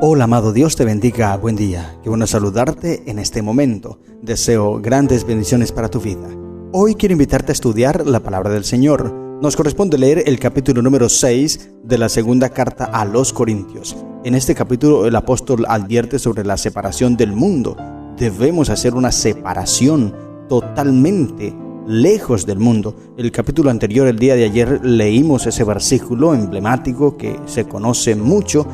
Hola amado, Dios te bendiga, buen día. Qué bueno saludarte en este momento. Deseo grandes bendiciones para tu vida. Hoy quiero invitarte a estudiar la palabra del Señor. Nos corresponde leer el capítulo número 6 de la segunda carta a los Corintios. En este capítulo el apóstol advierte sobre la separación del mundo. Debemos hacer una separación totalmente lejos del mundo. El capítulo anterior, el día de ayer, leímos ese versículo emblemático que se conoce mucho,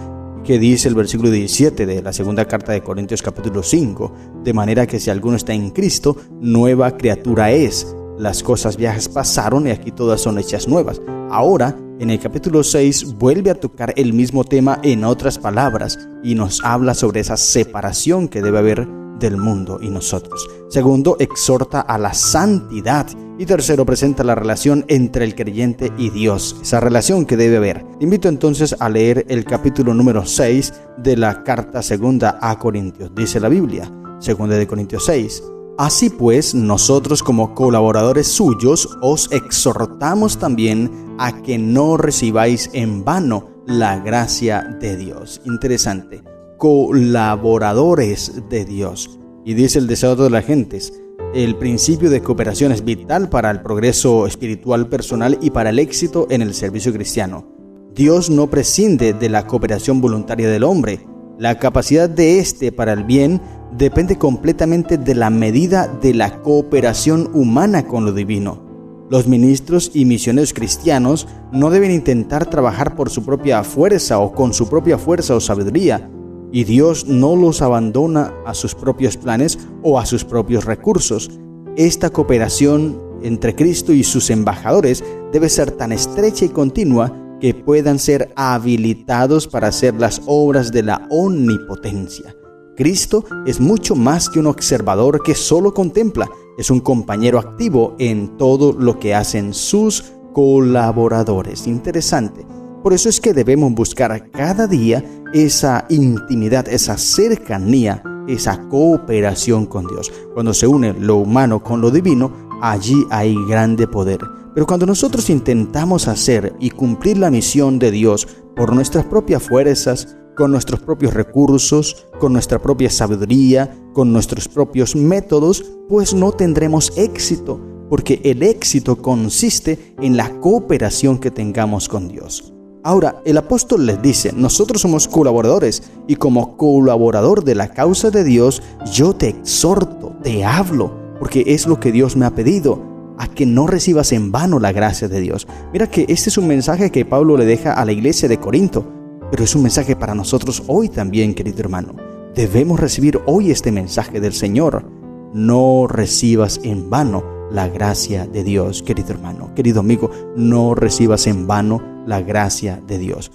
que dice el versículo 17 de la segunda carta de Corintios capítulo 5, de manera que si alguno está en Cristo, nueva criatura es. Las cosas viejas pasaron y aquí todas son hechas nuevas. Ahora, en el capítulo 6, vuelve a tocar el mismo tema en otras palabras y nos habla sobre esa separación que debe haber del mundo y nosotros. Segundo, exhorta a la santidad. Y tercero, presenta la relación entre el creyente y Dios, esa relación que debe haber. Te invito entonces a leer el capítulo número 6 de la carta segunda a Corintios. Dice la Biblia, segunda de Corintios 6. Así pues, nosotros como colaboradores suyos os exhortamos también a que no recibáis en vano la gracia de Dios. Interesante. Colaboradores de Dios. Y dice el deseo de las gentes, el principio de cooperación es vital para el progreso espiritual personal y para el éxito en el servicio cristiano. Dios no prescinde de la cooperación voluntaria del hombre. La capacidad de éste para el bien depende completamente de la medida de la cooperación humana con lo divino. Los ministros y misioneros cristianos no deben intentar trabajar por su propia fuerza o con su propia fuerza o sabiduría, y Dios no los abandona a sus propios planes o a sus propios recursos. Esta cooperación entre Cristo y sus embajadores debe ser tan estrecha y continua que puedan ser habilitados para hacer las obras de la omnipotencia. Cristo es mucho más que un observador que solo contempla, es un compañero activo en todo lo que hacen sus colaboradores. Interesante. Por eso es que debemos buscar cada día esa intimidad, esa cercanía, esa cooperación con Dios. Cuando se une lo humano con lo divino, allí hay grande poder. Pero cuando nosotros intentamos hacer y cumplir la misión de Dios por nuestras propias fuerzas, con nuestros propios recursos, con nuestra propia sabiduría, con nuestros propios métodos, pues no tendremos éxito, porque el éxito consiste en la cooperación que tengamos con Dios. Ahora, el apóstol les dice, nosotros somos colaboradores y como colaborador de la causa de Dios, yo te exhorto, te hablo, porque es lo que Dios me ha pedido, a que no recibas en vano la gracia de Dios. Mira que este es un mensaje que Pablo le deja a la iglesia de Corinto, pero es un mensaje para nosotros hoy también, querido hermano. Debemos recibir hoy este mensaje del Señor. No recibas en vano la gracia de Dios, querido hermano, querido amigo, no recibas en vano la gracia de Dios.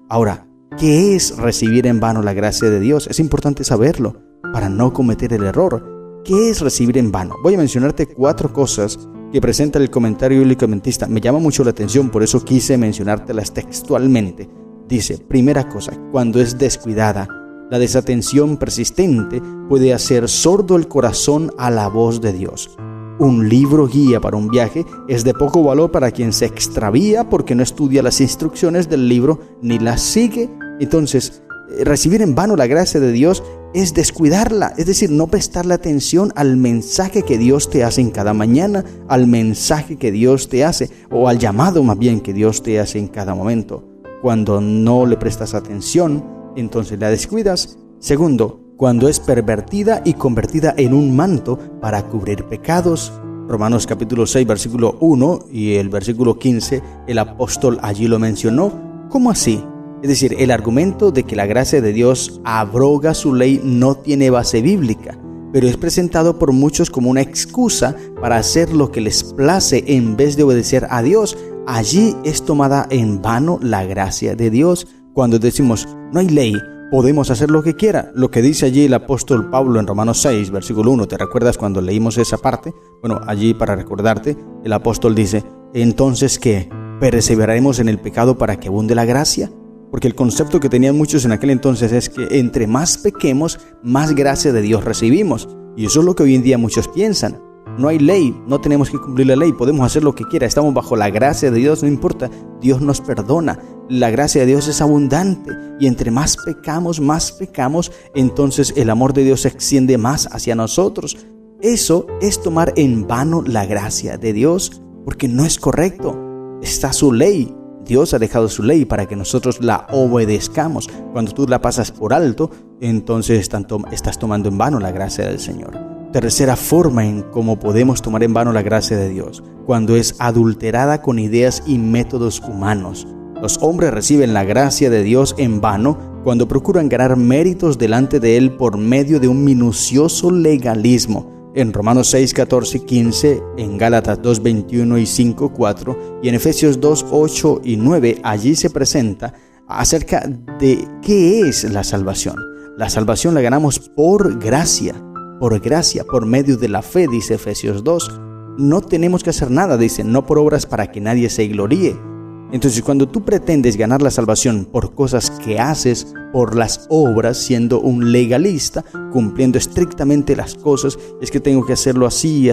Ahora, ¿qué es recibir en vano la gracia de Dios? Es importante saberlo para no cometer el error. ¿Qué es recibir en vano? Voy a mencionarte 4 cosas que presenta el comentario bíblico adventista. Me llama mucho la atención, por eso quise mencionártelas textualmente. Dice, primera cosa, cuando es descuidada, la desatención persistente puede hacer sordo el corazón a la voz de Dios. Un libro guía para un viaje es de poco valor para quien se extravía porque no estudia las instrucciones del libro ni las sigue. Entonces, recibir en vano la gracia de Dios es descuidarla, es decir, no prestarle atención al mensaje que Dios te hace en cada mañana, al mensaje que Dios te hace, o al llamado más bien que Dios te hace en cada momento. Cuando no le prestas atención, entonces la descuidas. Segundo, cuando es pervertida y convertida en un manto para cubrir pecados. Romanos capítulo 6, versículo 1 y el versículo 15, el apóstol allí lo mencionó. ¿Cómo así? Es decir, el argumento de que la gracia de Dios abroga su ley no tiene base bíblica, pero es presentado por muchos como una excusa para hacer lo que les place en vez de obedecer a Dios. Allí es tomada en vano la gracia de Dios. Cuando decimos, no hay ley, podemos hacer lo que quiera. Lo que dice allí el apóstol Pablo en Romanos 6, versículo 1. ¿Te recuerdas cuando leímos esa parte? Bueno, allí para recordarte, el apóstol dice, ¿entonces qué? ¿Perseveraremos en el pecado para que abunde la gracia? Porque el concepto que tenían muchos en aquel entonces es que entre más pequemos, más gracia de Dios recibimos. Y eso es lo que hoy en día muchos piensan. no hay ley, no tenemos que cumplir la ley, podemos hacer lo que quiera, estamos bajo la gracia de Dios, no importa, Dios nos perdona, la gracia de Dios es abundante y entre más pecamos, entonces el amor de Dios se extiende más hacia nosotros. Eso es tomar en vano la gracia de Dios, porque no es correcto. Está su ley, Dios ha dejado su ley para que nosotros la obedezcamos. Cuando tú la pasas por alto, entonces estás tomando en vano la gracia del Señor. Tercera forma en cómo podemos tomar en vano la gracia de Dios, cuando es adulterada con ideas y métodos humanos. Los hombres reciben la gracia de Dios en vano cuando procuran ganar méritos delante de Él por medio de un minucioso legalismo. En Romanos 6, 14 y 15, en Gálatas 2, 21 y 5, 4 y en Efesios 2, 8 y 9, allí se presenta acerca de qué es la salvación. La salvación la ganamos por gracia, por medio de la fe, dice Efesios 2. No tenemos que hacer nada, dice, no por obras para que nadie se gloríe. Entonces, cuando tú pretendes ganar la salvación por cosas que haces, por las obras, siendo un legalista, cumpliendo estrictamente las cosas, es que tengo que hacerlo así,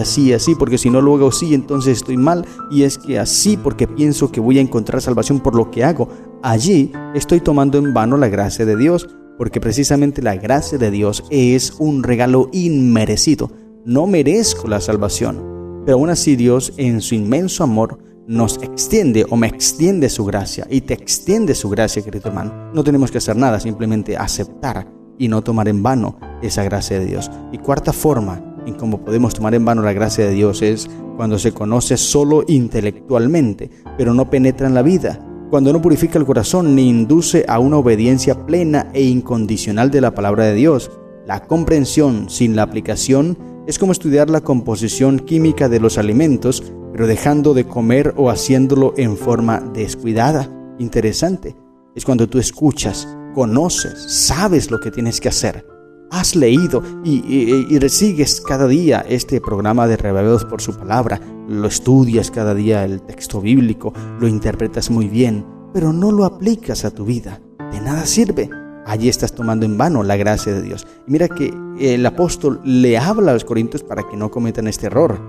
porque si no lo hago así, entonces estoy mal, y es que así porque pienso que voy a encontrar salvación por lo que hago, allí estoy tomando en vano la gracia de Dios, porque precisamente la gracia de Dios es un regalo inmerecido. No merezco la salvación, pero aún así Dios, en su inmenso amor, nos extiende o me extiende su gracia y te extiende su gracia, querido hermano. No tenemos que hacer nada, simplemente aceptar y no tomar en vano esa gracia de Dios. Y cuarta forma en cómo podemos tomar en vano la gracia de Dios es cuando se conoce solo intelectualmente, pero no penetra en la vida. Cuando no purifica el corazón ni induce a una obediencia plena e incondicional de la palabra de Dios. La comprensión sin la aplicación es como estudiar la composición química de los alimentos, pero dejando de comer o haciéndolo en forma descuidada. Interesante. Es cuando tú escuchas, conoces, sabes lo que tienes que hacer. Has leído y sigues cada día este programa de Reavivados por su palabra. Lo estudias cada día el texto bíblico, lo interpretas muy bien, pero no lo aplicas a tu vida. De nada sirve. Allí estás tomando en vano la gracia de Dios. Y mira que el apóstol le habla a los corintios para que no cometan este error.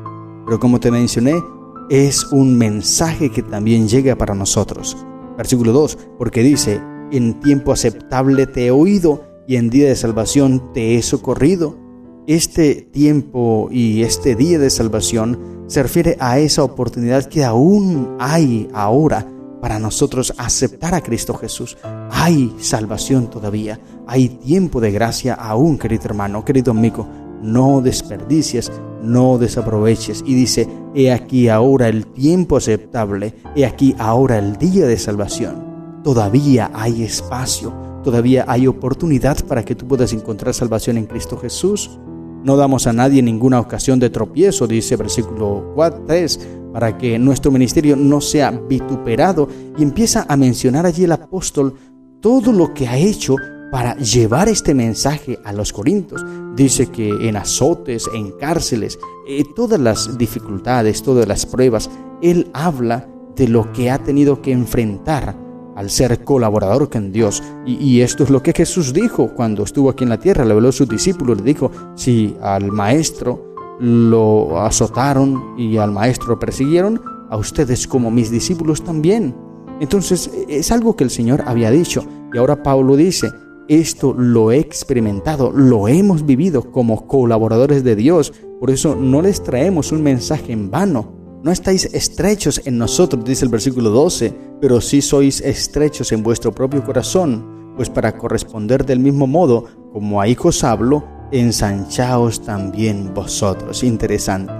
Pero como te mencioné, es un mensaje que también llega para nosotros. Versículo 2, porque dice, en tiempo aceptable te he oído y en día de salvación te he socorrido. Este tiempo y este día de salvación se refiere a esa oportunidad que aún hay ahora para nosotros aceptar a Cristo Jesús. Hay salvación todavía, hay tiempo de gracia aún, querido hermano, querido amigo. No desperdicies, no desaproveches. Y dice, he aquí ahora el tiempo aceptable, he aquí ahora el día de salvación. Todavía hay espacio, todavía hay oportunidad para que tú puedas encontrar salvación en Cristo Jesús. No damos a nadie ninguna ocasión de tropiezo, dice versículo 3, para que nuestro ministerio no sea vituperado. Y empieza a mencionar allí el apóstol todo lo que ha hecho para llevar este mensaje a los corintios. Dice que en azotes, en cárceles, todas las dificultades, todas las pruebas, él habla de lo que ha tenido que enfrentar al ser colaborador con Dios. Y esto es lo que Jesús dijo cuando estuvo aquí en la tierra. Le habló a sus discípulos, le dijo, si al maestro lo azotaron y al maestro lo persiguieron, a ustedes como mis discípulos también. Entonces es algo que el Señor había dicho. Y ahora Pablo dice, esto lo he experimentado, lo hemos vivido como colaboradores de Dios. Por eso no les traemos un mensaje en vano. No estáis estrechos en nosotros, dice el versículo 12, pero sí sois estrechos en vuestro propio corazón, pues para corresponder del mismo modo, como a hijos hablo, ensanchaos también vosotros. Interesante.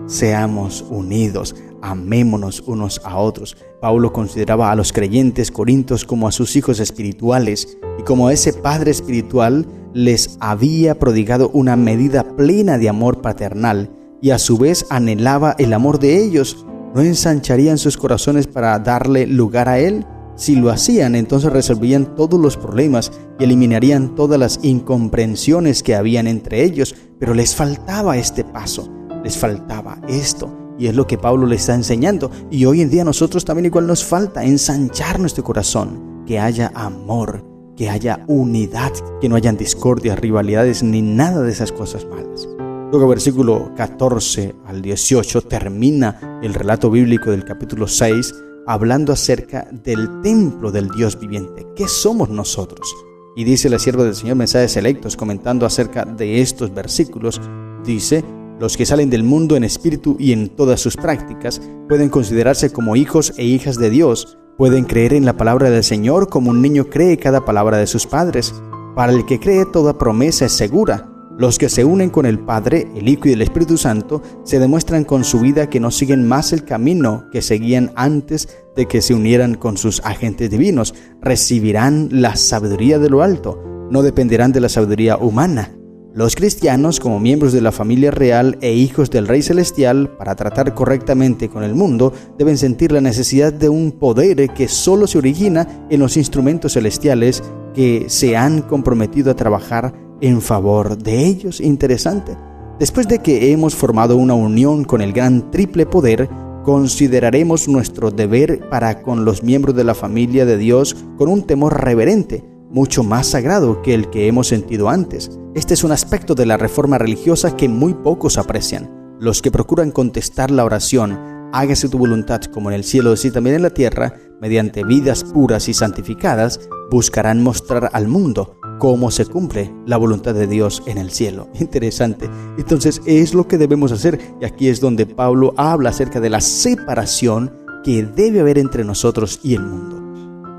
Seamos unidos, amémonos unos a otros. Pablo consideraba a los creyentes corintios como a sus hijos espirituales, y como ese padre espiritual les había prodigado una medida plena de amor paternal, y a su vez anhelaba el amor de ellos. ¿No ensancharían sus corazones para darle lugar a él? Si lo hacían, entonces resolverían todos los problemas y eliminarían todas las incomprensiones que habían entre ellos, pero les faltaba este paso, les faltaba esto, y es lo que Pablo les está enseñando. Y hoy en día nosotros también igual nos falta ensanchar nuestro corazón, que haya amor, que haya unidad, que no hayan discordias, rivalidades, ni nada de esas cosas malas. Luego, versículo 14 al 18, termina el relato bíblico del capítulo 6 hablando acerca del templo del Dios viviente. ¿Qué somos nosotros? Y dice la sierva del Señor, Mensajes Selectos, comentando acerca de estos versículos, dice: los que salen del mundo en espíritu y en todas sus prácticas pueden considerarse como hijos e hijas de Dios, pueden creer en la palabra del Señor como un niño cree cada palabra de sus padres. Para el que cree, toda promesa es segura. Los que se unen con el Padre, el Hijo y el Espíritu Santo se demuestran con su vida que no siguen más el camino que seguían antes de que se unieran con sus agentes divinos. Recibirán la sabiduría de lo alto, no dependerán de la sabiduría humana. Los cristianos, como miembros de la familia real e hijos del Rey Celestial, para tratar correctamente con el mundo, deben sentir la necesidad de un poder que solo se origina en los instrumentos celestiales que se han comprometido a trabajar en favor de ellos. Interesante. Después de que hemos formado una unión con el gran triple poder, consideraremos nuestro deber para con los miembros de la familia de Dios con un temor reverente, mucho más sagrado que el que hemos sentido antes. Este es un aspecto de la reforma religiosa que muy pocos aprecian. Los que procuran contestar la oración, hágase tu voluntad como en el cielo así también en la tierra, mediante vidas puras y santificadas, buscarán mostrar al mundo cómo se cumple la voluntad de Dios en el cielo. Interesante. Entonces es lo que debemos hacer, y aquí es donde Pablo habla acerca de la separación que debe haber entre nosotros y el mundo.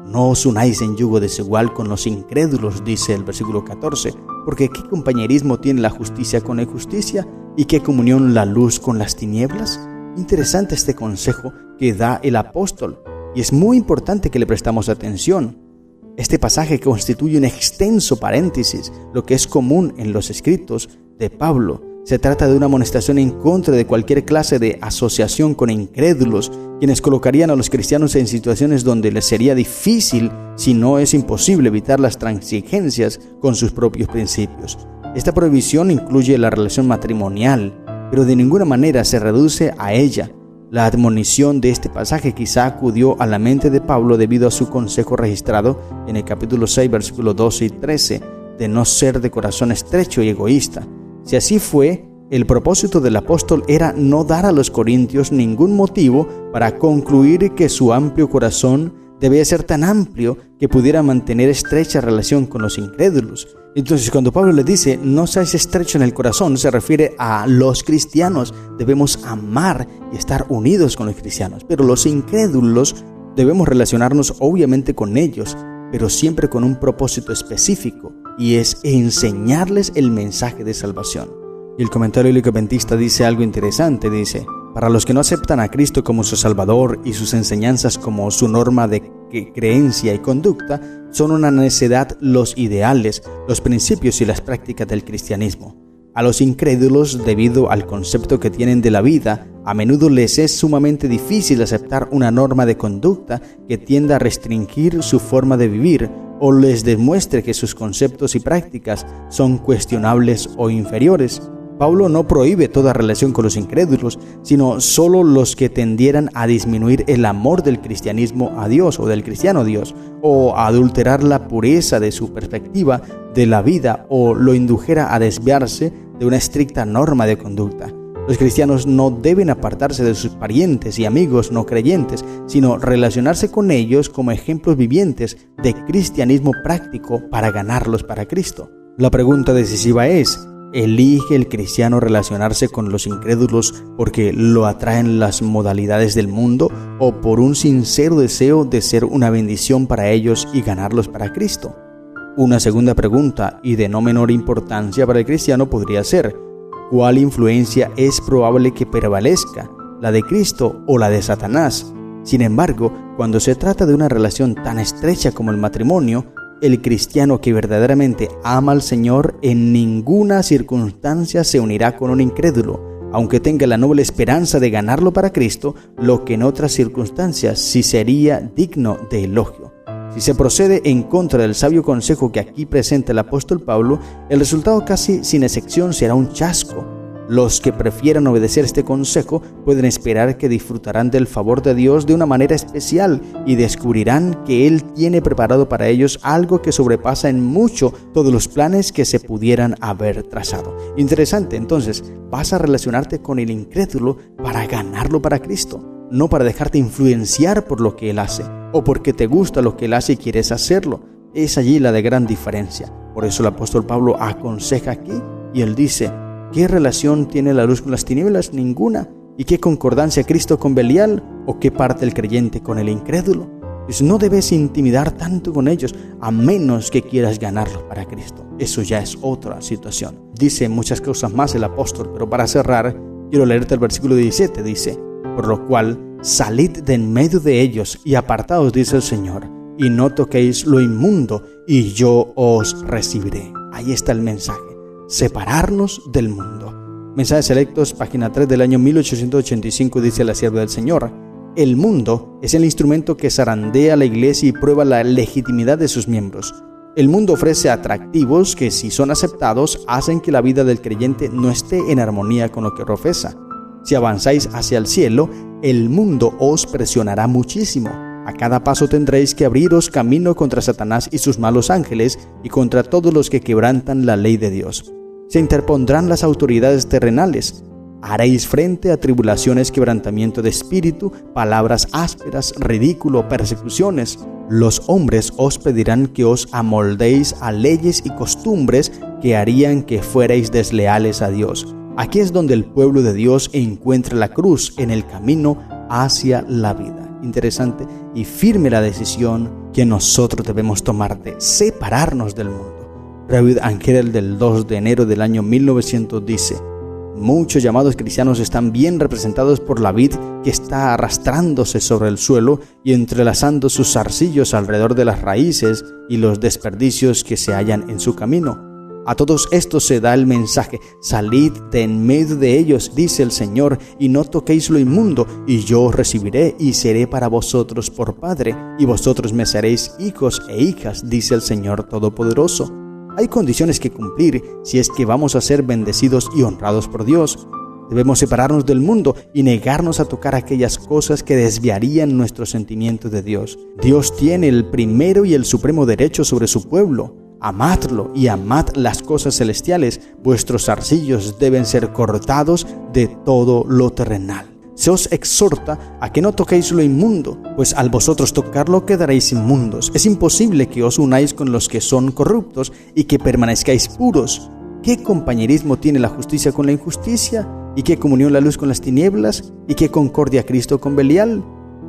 No os unáis en yugo desigual con los incrédulos, dice el versículo 14, porque ¿qué compañerismo tiene la justicia con la injusticia? ¿Y qué comunión la luz con las tinieblas? Interesante este consejo que da el apóstol, y es muy importante que le prestamos atención. Este pasaje constituye un extenso paréntesis, lo que es común en los escritos de Pablo. Se trata de una amonestación en contra de cualquier clase de asociación con incrédulos, quienes colocarían a los cristianos en situaciones donde les sería difícil, si no es imposible, evitar las transigencias con sus propios principios. Esta prohibición incluye la relación matrimonial, pero de ninguna manera se reduce a ella. La admonición de este pasaje quizá acudió a la mente de Pablo debido a su consejo registrado en el capítulo 6, versículos 12 y 13, de no ser de corazón estrecho y egoísta. Si así fue, el propósito del apóstol era no dar a los corintios ningún motivo para concluir que su amplio corazón debía ser tan amplio que pudiera mantener estrecha relación con los incrédulos. Entonces, cuando Pablo le dice, no seáis estrechos en el corazón, se refiere a los cristianos. Debemos amar y estar unidos con los cristianos. Pero los incrédulos debemos relacionarnos obviamente con ellos, pero siempre con un propósito específico, y es enseñarles el mensaje de salvación. Y el comentario bíblico adventista dice algo interesante, dice: para los que no aceptan a Cristo como su Salvador y sus enseñanzas como su norma de creencia y conducta, son una necedad los ideales, los principios y las prácticas del cristianismo. A los incrédulos, debido al concepto que tienen de la vida, a menudo les es sumamente difícil aceptar una norma de conducta que tienda a restringir su forma de vivir o les demuestre que sus conceptos y prácticas son cuestionables o inferiores. Pablo no prohíbe toda relación con los incrédulos, sino solo los que tendieran a disminuir el amor del cristianismo a Dios o del cristiano a Dios, o a adulterar la pureza de su perspectiva de la vida, o lo indujera a desviarse de una estricta norma de conducta. Los cristianos no deben apartarse de sus parientes y amigos no creyentes, sino relacionarse con ellos como ejemplos vivientes de cristianismo práctico para ganarlos para Cristo. La pregunta decisiva es: ¿elige el cristiano relacionarse con los incrédulos porque lo atraen las modalidades del mundo o por un sincero deseo de ser una bendición para ellos y ganarlos para Cristo? Una segunda pregunta, y de no menor importancia para el cristiano, podría ser: ¿cuál influencia es probable que prevalezca, la de Cristo o la de Satanás? Sin embargo, cuando se trata de una relación tan estrecha como el matrimonio, el cristiano que verdaderamente ama al Señor en ninguna circunstancia se unirá con un incrédulo, aunque tenga la noble esperanza de ganarlo para Cristo, lo que en otras circunstancias sí sería digno de elogio. Si se procede en contra del sabio consejo que aquí presenta el apóstol Pablo, el resultado casi sin excepción será un chasco. Los que prefieran obedecer este consejo pueden esperar que disfrutarán del favor de Dios de una manera especial y descubrirán que Él tiene preparado para ellos algo que sobrepasa en mucho todos los planes que se pudieran haber trazado. Interesante, entonces, vas a relacionarte con el incrédulo para ganarlo para Cristo, no para dejarte influenciar por lo que Él hace o porque te gusta lo que Él hace y quieres hacerlo. Es allí la de gran diferencia. Por eso el apóstol Pablo aconseja aquí y él dice: ¿qué relación tiene la luz con las tinieblas? Ninguna. ¿Y qué concordancia Cristo con Belial? ¿O qué parte el creyente con el incrédulo? Pues no debes intimidar tanto con ellos, a menos que quieras ganarlos para Cristo. Eso ya es otra situación. Dice muchas cosas más el apóstol, pero para cerrar, quiero leerte el versículo 17. Dice: por lo cual, salid de en medio de ellos y apartaos, dice el Señor, y no toquéis lo inmundo, y yo os recibiré. Ahí está el mensaje. Separarnos del mundo. Mensajes Selectos, página 3 del año 1885, dice la sierva del Señor: el mundo es el instrumento que zarandea a la iglesia y prueba la legitimidad de sus miembros. El mundo ofrece atractivos que, si son aceptados, hacen que la vida del creyente no esté en armonía con lo que profesa. Si avanzáis hacia el cielo, el mundo os presionará muchísimo. A cada paso tendréis que abriros camino contra Satanás y sus malos ángeles y contra todos los que quebrantan la ley de Dios. Se interpondrán las autoridades terrenales. Haréis frente a tribulaciones, quebrantamiento de espíritu, palabras ásperas, ridículo, persecuciones. Los hombres os pedirán que os amoldéis a leyes y costumbres que harían que fuerais desleales a Dios. Aquí es donde el pueblo de Dios encuentra la cruz en el camino hacia la vida. Interesante y firme la decisión que nosotros debemos tomar de separarnos del mundo. David Angel, del 2 de enero del año 1900, dice: muchos llamados cristianos están bien representados por la vid que está arrastrándose sobre el suelo y entrelazando sus zarcillos alrededor de las raíces y los desperdicios que se hallan en su camino. A todos estos se da el mensaje: salid de en medio de ellos, dice el Señor, y no toquéis lo inmundo, y yo os recibiré y seré para vosotros por Padre, y vosotros me seréis hijos e hijas, dice el Señor Todopoderoso. Hay condiciones que cumplir si es que vamos a ser bendecidos y honrados por Dios. Debemos separarnos del mundo y negarnos a tocar aquellas cosas que desviarían nuestro sentimiento de Dios. Dios tiene el primero y el supremo derecho sobre su pueblo. Amadlo y amad las cosas celestiales. Vuestros zarcillos deben ser cortados de todo lo terrenal. Se os exhorta a que no toquéis lo inmundo, pues al vosotros tocarlo quedaréis inmundos. Es imposible que os unáis con los que son corruptos y que permanezcáis puros. ¿Qué compañerismo tiene la justicia con la injusticia? ¿Y qué comunión la luz con las tinieblas? ¿Y qué concordia Cristo con Belial?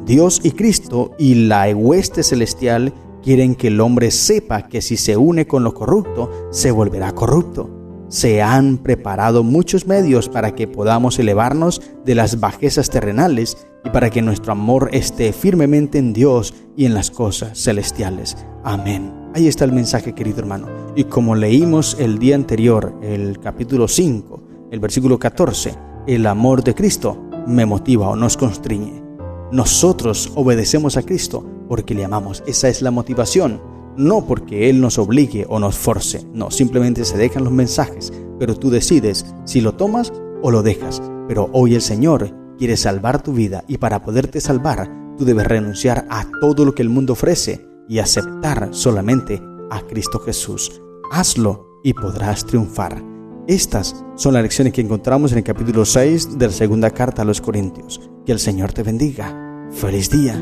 Dios y Cristo y la hueste celestial quieren que el hombre sepa que si se une con lo corrupto, se volverá corrupto. Se han preparado muchos medios para que podamos elevarnos de las bajezas terrenales y para que nuestro amor esté firmemente en Dios y en las cosas celestiales. Amén. Ahí está el mensaje, querido hermano. Y como leímos el día anterior, el capítulo 5, el versículo 14, el amor de Cristo me motiva o nos constriñe. Nosotros obedecemos a Cristo porque le amamos. Esa es la motivación. No porque Él nos obligue o nos force. No, simplemente se dejan los mensajes, pero tú decides si lo tomas o lo dejas. Pero hoy el Señor quiere salvar tu vida y para poderte salvar, tú debes renunciar a todo lo que el mundo ofrece y aceptar solamente a Cristo Jesús. Hazlo y podrás triunfar. Estas son las lecciones que encontramos en el capítulo 6 de la segunda carta a los Corintios. Que el Señor te bendiga. ¡Feliz día!